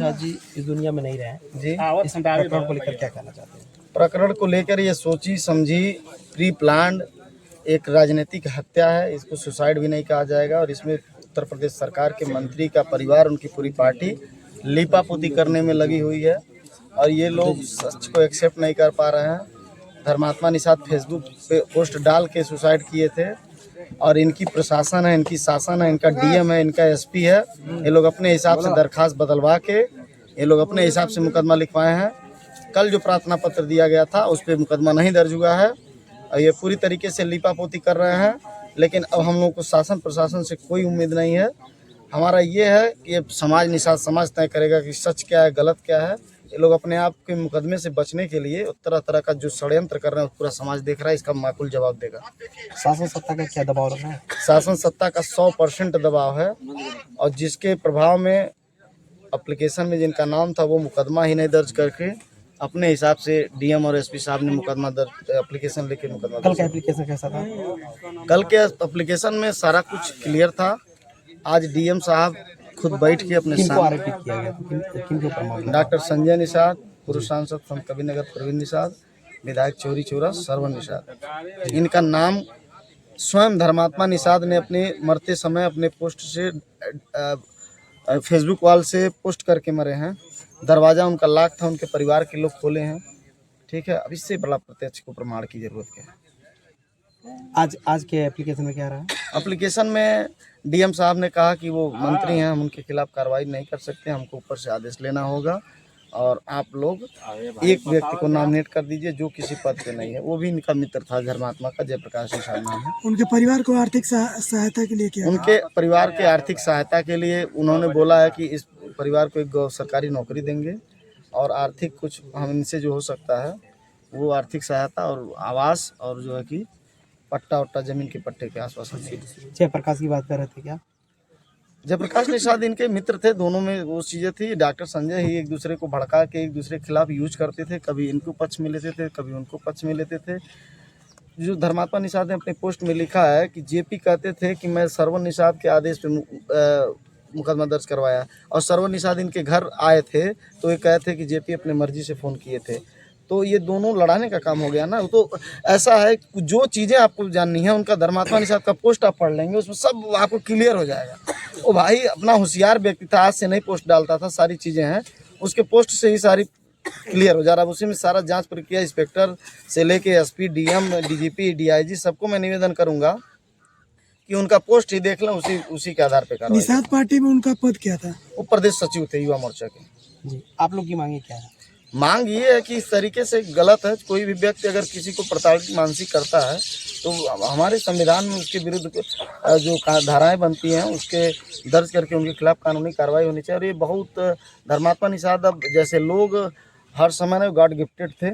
निषाद जी इस दुनिया में नहीं रहे जी। इस प्रकरण को लेकर क्या कहना चाहते हैं? प्रकरण को लेकर ये सोची समझी प्री प्लान्ड एक राजनीतिक हत्या है। इसको सुसाइड भी नहीं कहा जाएगा। और इसमें उत्तर प्रदेश सरकार के मंत्री का परिवार, उनकी पूरी पार्टी लीपापोती करने में लगी हुई है। और ये लोग सच को एक्सेप्ट नहीं कर पा रहे हैं। धर्मात्मा निषाद फेसबुक पे पोस्ट डाल के सुसाइड किए थे। और इनकी प्रशासन है, इनकी शासन है, इनका डीएम है, इनका एसपी है। ये लोग अपने हिसाब से दरखास्त बदलवा के ये लोग अपने हिसाब से मुकदमा लिखवाए हैं। कल जो प्रार्थना पत्र दिया गया था उस पर मुकदमा नहीं दर्ज हुआ है। और ये पूरी तरीके से लीपापोती कर रहे हैं। लेकिन अब हम लोगों को शासन प्रशासन से कोई उम्मीद नहीं है। हमारा ये है कि ये समाज निषाद समाज तय करेगा कि सच क्या है, गलत क्या है। ये लोग अपने आप के मुकदमे से बचने के लिए तरह तरह का जो षड्यंत्र कर रहे हैं पूरा समाज देख रहा है। इसका माकूल जवाब देगा। शासन सत्ता का क्या दबाव रहा है? शासन सत्ता का 100% दबाव है। और जिसके प्रभाव में एप्लीकेशन में जिनका नाम था वो मुकदमा ही नहीं दर्ज करके अपने हिसाब से डीएम और एसपी साहब ने मुकदमा दर्ज एप्लीकेशन लेके मुकदमा कल का एप्लीकेशन कैसा था? कल के एप्लीकेशन में सारा कुछ क्लियर था। आज डीएम साहब खुद बैठ के अपने किनको सामने आरोपित किया गया था? किनको प्रमाण? डॉक्टर संजय निषाद, पूर्व सांसद संत कबीरनगर प्रवीण निषाद, विधायक चौरी चौरा श्रवण निषाद। इनका नाम स्वयं धर्मात्मा निषाद ने अपने मरते समय अपने पोस्ट से फेसबुक वॉल से पोस्ट करके मरे हैं। दरवाज़ा उनका लॉक था, उनके परिवार के लोग खोले हैं। ठीक है, अब इससे बड़ा प्रत्यक्ष को प्रमाण की जरूरत क्या है? आज के एप्लीकेशन में क्या रहा? एप्लीकेशन में डीएम साहब ने कहा कि वो मंत्री हैं, हम उनके खिलाफ कार्रवाई नहीं कर सकते, हमको ऊपर से आदेश लेना होगा। और आप लोग एक व्यक्ति को नॉमिनेट कर दीजिए जो किसी पद पे नहीं है। वो भी इनका मित्र था धर्मात्मा का, जयप्रकाश निषाद नाम है। उनके परिवार को आर्थिक सहायता के लिए क्या? उनके परिवार के आर्थिक सहायता के लिए उन्होंने बोला है कि इस परिवार को एक सरकारी नौकरी देंगे और आर्थिक कुछ हम इनसे जो हो सकता है वो आर्थिक सहायता और आवास और जो है कि पट्टा वट्टा जमीन के पट्टे के आसपास। जयप्रकाश की बात कर रहे थे क्या? जयप्रकाश निषाद इनके मित्र थे। दोनों में वो चीज़ें थी। डॉक्टर संजय ही एक दूसरे को भड़का के एक दूसरे के खिलाफ यूज करते थे। कभी इनको पक्ष में लेते थे, कभी उनको पक्ष में लेते थे। जो धर्मात्मा निषाद ने अपने पोस्ट में लिखा है कि जेपी कहते थे कि मैं श्रवण निषाद के आदेश पे मुकदमा दर्ज करवाया। और श्रवण निषाद इनके घर आए थे तो ये कहते थे कि जेपी अपने मर्जी से फ़ोन किए थे। तो ये दोनों लड़ाने का काम हो गया ना। तो ऐसा है जो चीज़ें आपको जाननी है उनका धर्मात्मा निषाद का पोस्ट आप पढ़ लेंगे, उसमें सब आपको क्लियर हो जाएगा। वो भाई अपना होशियार व्यक्ति था, आज से नहीं पोस्ट डालता था, सारी चीज़ें हैं उसके पोस्ट से ही सारी क्लियर हो जा रहा है। उसी में सारा जांच प्रक्रिया इंस्पेक्टर से लेके एसपी, डीएम, डीजीपी, डीआईजी सबको मैं निवेदन करूंगा कि उनका पोस्ट ही देख लें, उसी के आधार पर कार्रवाई। निषाद पार्टी में उनका पद क्या था? वो प्रदेश सचिव थे युवा मोर्चा के। जी, आप लोग की मांगे क्या है? मांग ये है कि इस तरीके से गलत है। कोई भी व्यक्ति अगर किसी को प्रताड़ित मानसिक करता है तो हमारे संविधान में उसके विरुद्ध जो धाराएं बनती हैं उसके दर्ज करके उनके खिलाफ कानूनी कार्रवाई होनी चाहिए। और ये बहुत धर्मात्मा निषाद अब जैसे लोग हर समय में गॉड गिफ्टेड थे।